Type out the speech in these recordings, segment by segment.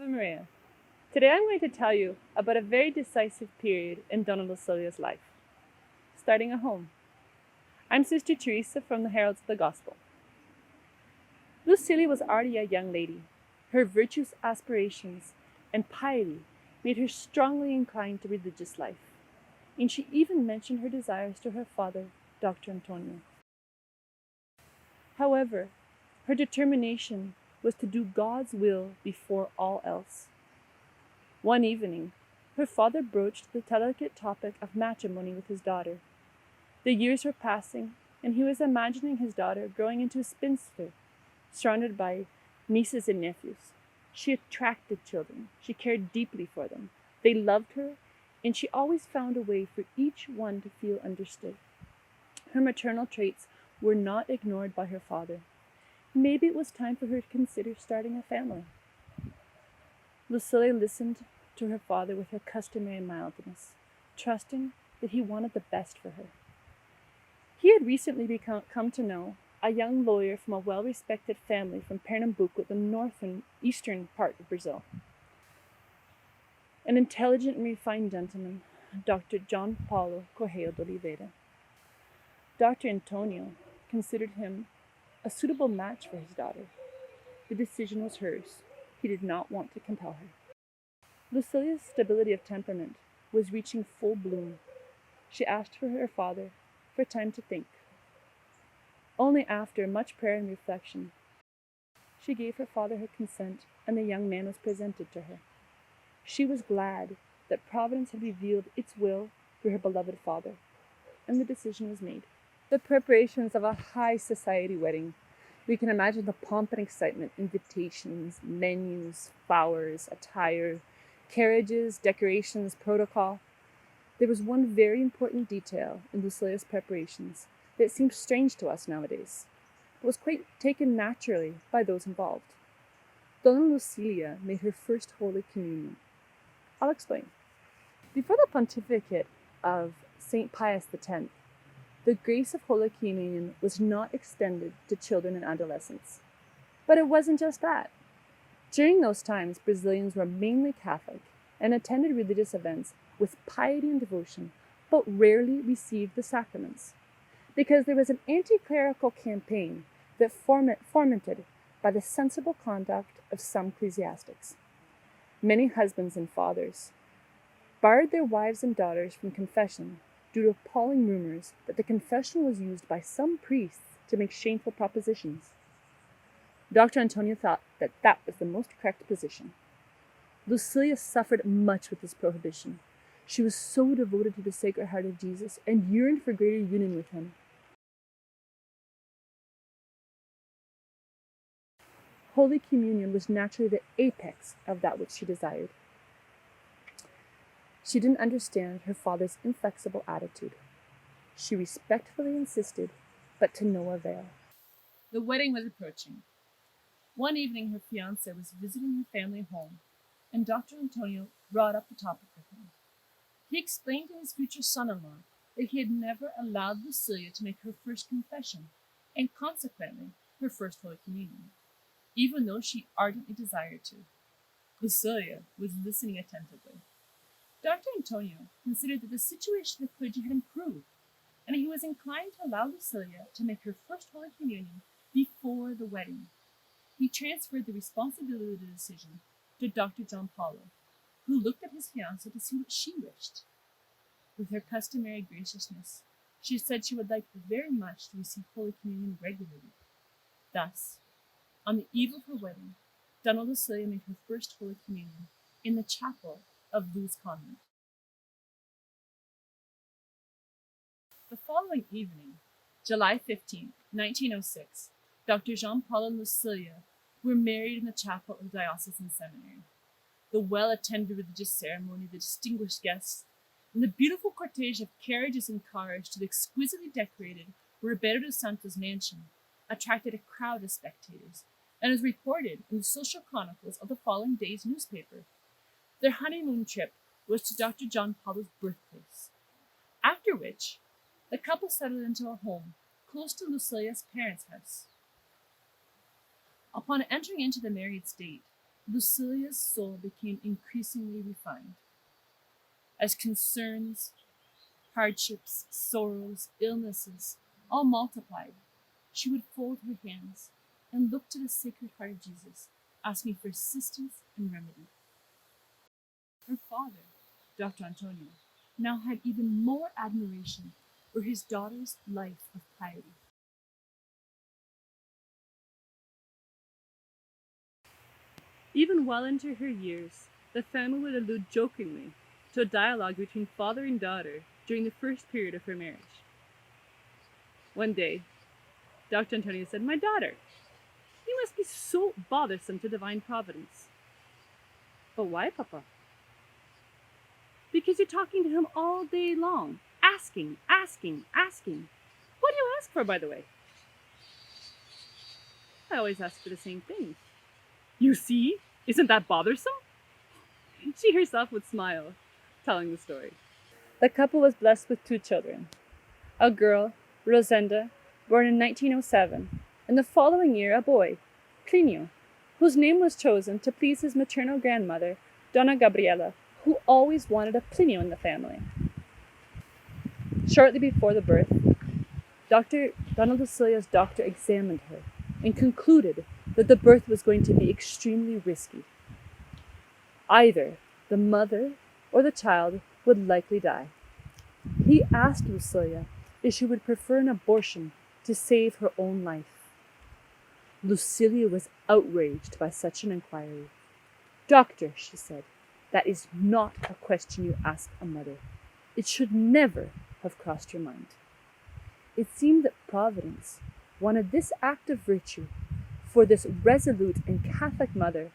Ave Maria. Today I'm going to tell you about a very decisive period in Dona Lucilia's life, starting a home. I'm Sister Teresa from the Heralds of the Gospel. Lucilia was already a young lady. Her virtuous aspirations and piety made her strongly inclined to religious life, and she even mentioned her desires to her father, Dr. Antonio. However, her determination was to do God's will before all else. One evening, her father broached the delicate topic of matrimony with his daughter. The years were passing, and he was imagining his daughter growing into a spinster, surrounded by nieces and nephews. She attracted children. She cared deeply for them. They loved her, and she always found a way for each one to feel understood. Her maternal traits were not ignored by her father. Maybe it was time for her to consider starting a family. Lucilia listened to her father with her customary mildness, trusting that he wanted the best for her. He had recently come to know a young lawyer from a well-respected family from Pernambuco, the northern eastern part of Brazil. An intelligent and refined gentleman, Dr. John Paulo Correia de Oliveira. Dr. Antonio considered him a suitable match for his daughter. The decision was hers. He did not want to compel her. Lucilia's stability of temperament was reaching full bloom. She asked for her father for time to think. Only after much prayer and reflection, she gave her father her consent, and the young man was presented to her. She was glad that Providence had revealed its will through her beloved father, and the decision was made. The preparations of a high society wedding. We can imagine the pomp and excitement, invitations, menus, flowers, attire, carriages, decorations, protocol. There was one very important detail in Lucilia's preparations that seems strange to us nowadays, but was quite taken naturally by those involved. Dona Lucilia made her first Holy Communion. I'll explain. Before the pontificate of St. Pius X, the grace of Holy Communion was not extended to children and adolescents. But it wasn't just that. During those times, Brazilians were mainly Catholic and attended religious events with piety and devotion, but rarely received the sacraments, because there was an anti-clerical campaign that fomented by the sensible conduct of some ecclesiastics. Many husbands and fathers barred their wives and daughters from confession due to appalling rumors that the confession was used by some priests to make shameful propositions. Dr. Antonio thought that that was the most correct position. Lucilia suffered much with this prohibition. She was so devoted to the Sacred Heart of Jesus and yearned for greater union with him. Holy Communion was naturally the apex of that which she desired. She didn't understand her father's inflexible attitude. She respectfully insisted, but to no avail. The wedding was approaching. One evening her fiancé was visiting her family home, and Dr. Antonio brought up the topic with him. He explained to his future son-in-law that he had never allowed Lucilia to make her first confession, and consequently her first Holy Communion, even though she ardently desired to. Lucilia was listening attentively. Dr. Antonio considered that the situation of the clergy had improved, and he was inclined to allow Lucilia to make her first Holy Communion before the wedding. He transferred the responsibility of the decision to Dr. John Paulo, who looked at his fiancée to see what she wished. With her customary graciousness, she said she would like very much to receive Holy Communion regularly. Thus, on the eve of her wedding, Dona Lucilia made her first Holy Communion in the chapel of Luz Convent. The following evening, July 15, 1906, Dr. Jean Paul and Lucilia were married in the chapel of the Diocesan Seminary. The well-attended religious ceremony, the distinguished guests, and the beautiful cortege of carriages and cars to the exquisitely decorated Ribeiro dos Santos mansion attracted a crowd of spectators, and is reported in the social chronicles of the following day's newspaper. Their honeymoon trip was to Dr. John Paulo's birthplace, after which the couple settled into a home close to Lucilia's parents' house. Upon entering into the married state, Lucilia's soul became increasingly refined. As concerns, hardships, sorrows, illnesses all multiplied, she would fold her hands and look to the Sacred Heart of Jesus, asking for assistance and remedy. Her father, Dr. Antonio, now had even more admiration for his daughter's life of piety. Even well into her years, the family would allude jokingly to a dialogue between father and daughter during the first period of her marriage. One day, Dr. Antonio said, "My daughter, you must be so bothersome to divine providence." "But why, Papa?" "Because you're talking to him all day long, asking, asking, asking. What do you ask for, by the way?" "I always ask for the same things." "You see, isn't that bothersome?" She herself would smile, telling the story. The couple was blessed with 2 children, a girl, Rosenda, born in 1907, and the following year a boy, Plinio, whose name was chosen to please his maternal grandmother, Dona Gabriela, who always wanted a Plinio in the family. Shortly before the birth, Dona Lucilia's doctor examined her and concluded that the birth was going to be extremely risky. Either the mother or the child would likely die. He asked Lucilia if she would prefer an abortion to save her own life. Lucilia was outraged by such an inquiry. "Doctor," she said, "that is not a question you ask a mother. It should never have crossed your mind." It seemed that Providence wanted this act of virtue for this resolute and Catholic mother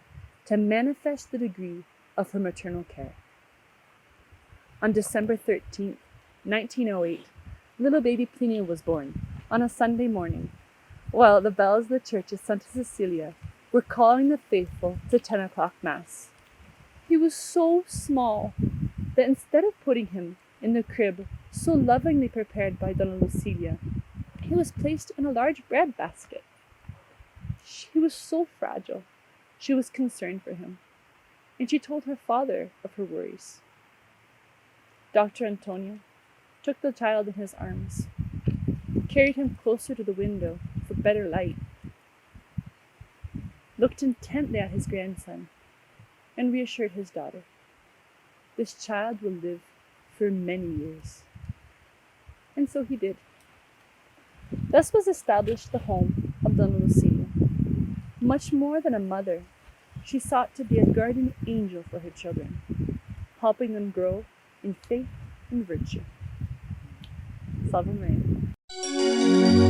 to manifest the degree of her maternal care. On December 13th, 1908, little baby Plinio was born on a Sunday morning, while the bells of the church of Santa Cecilia were calling the faithful to 10 o'clock Mass. He was so small that instead of putting him in the crib so lovingly prepared by Dona Lucilia, he was placed in a large bread basket. He was so fragile. She was concerned for him, and she told her father of her worries. Dr. Antonio took the child in his arms, carried him closer to the window for better light, looked intently at his grandson, and reassured his daughter. This child will live for many years. And so he did. Thus was established the home of Dona Lucilia. Much more than a mother, she sought to be a guardian angel for her children, helping them grow in faith and virtue. Salve Maria.